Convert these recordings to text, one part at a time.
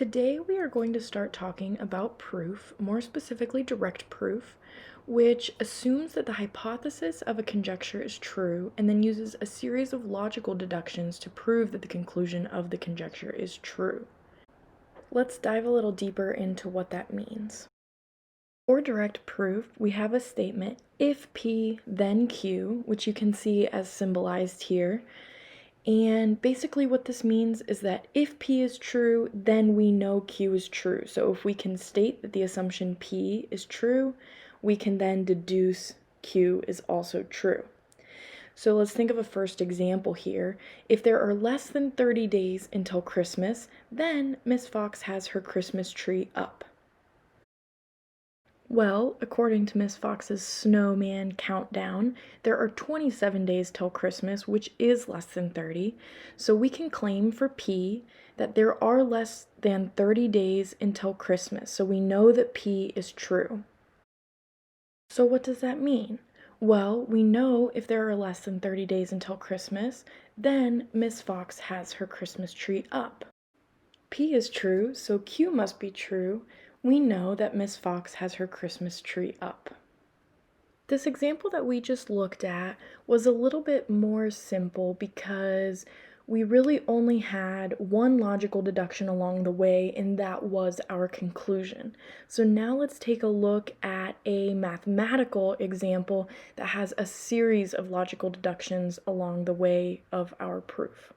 Today we are going to start talking about proof, more specifically direct proof, which assumes that the hypothesis of a conjecture is true and then uses a series of logical deductions to prove that the conclusion of the conjecture is true. Let's dive a little deeper into what that means. For direct proof, we have a statement, if P then Q, which you can see as symbolized here. And basically what this means is that if P is true, then we know Q is true. So if we can state that the assumption P is true, we can then deduce Q is also true. So let's think of a first example here. If there are less than 30 days until Christmas, then Miss Fox has her Christmas tree up. Well, according to Miss Fox's snowman countdown, there are 27 days till Christmas, which is less than 30. So we can claim for P that there are less than 30 days until Christmas. So we know that P is true. So what does that mean? Well, we know if there are less than 30 days until Christmas, then Miss Fox has her Christmas tree up. P is true, so Q must be true. We know that Miss Fox has her Christmas tree up. This example that we just looked at was a little bit more simple because we really only had one logical deduction along the way, and that was our conclusion. So now let's take a look at a mathematical example that has a series of logical deductions along the way of our proof.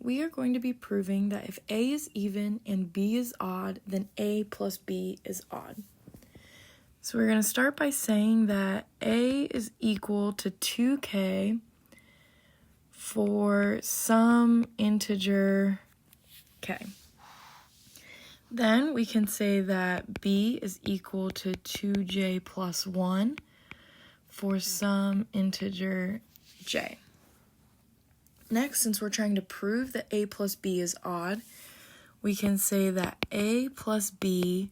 We are going to be proving that if A is even and B is odd, then A plus B is odd. So we're going to start by saying that A is equal to 2k for some integer k. Then we can say that B is equal to 2j plus 1 for some integer j. Next, since we're trying to prove that A plus B is odd, we can say that A plus B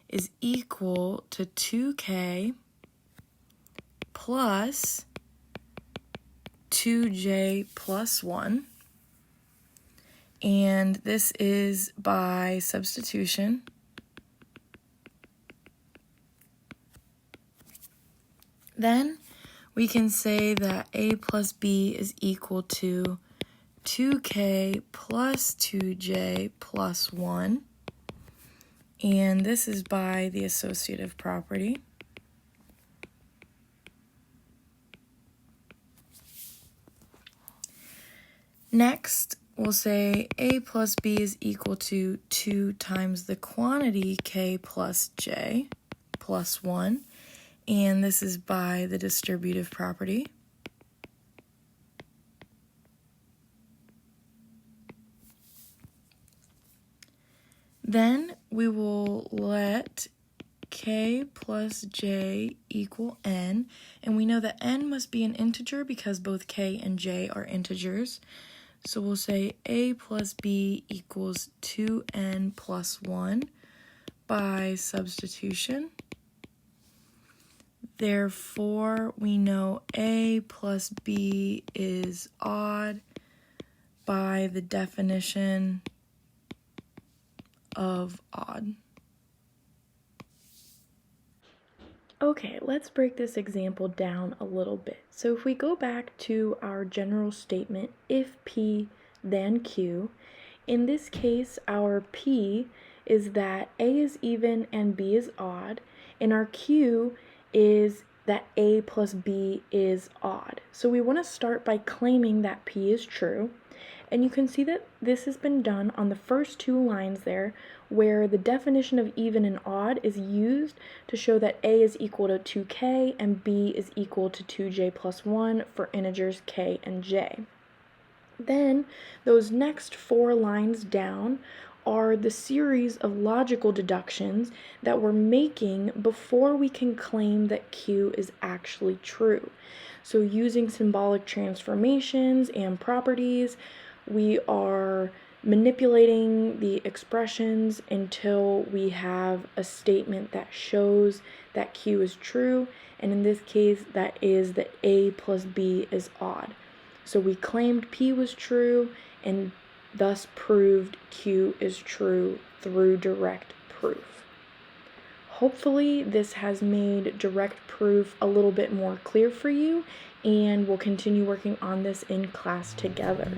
is equal to 2k plus 2j plus 1. And this is by substitution. Then we can say that A plus B is equal to 2k plus 2j plus 1, and this is by the associative property. Next, we'll say A plus B is equal to 2 times the quantity k plus j plus 1, and this is by the distributive property. Then we will let k plus j equal n, and we know that n must be an integer because both k and j are integers. So we'll say A plus B equals 2n plus 1 by substitution. Therefore, we know A plus B is odd by the definition of odd. Okay, let's break this example down a little bit. So if we go back to our general statement, if P then Q, in this case our P is that A is even and B is odd, and our Q is that A plus B is odd. So we want to start by claiming that P is true. And you can see that this has been done on the first two lines there, where the definition of even and odd is used to show that A is equal to 2k and B is equal to 2j plus 1 for integers k and j. Then those next 4 lines down are the series of logical deductions that we're making before we can claim that Q is actually true. So using symbolic transformations and properties, we are manipulating the expressions until we have a statement that shows that Q is true, and in this case that is that A plus B is odd. So we claimed P was true, and thus proved Q is true through direct proof. Hopefully this has made direct proof a little bit more clear for you, and we'll continue working on this in class together.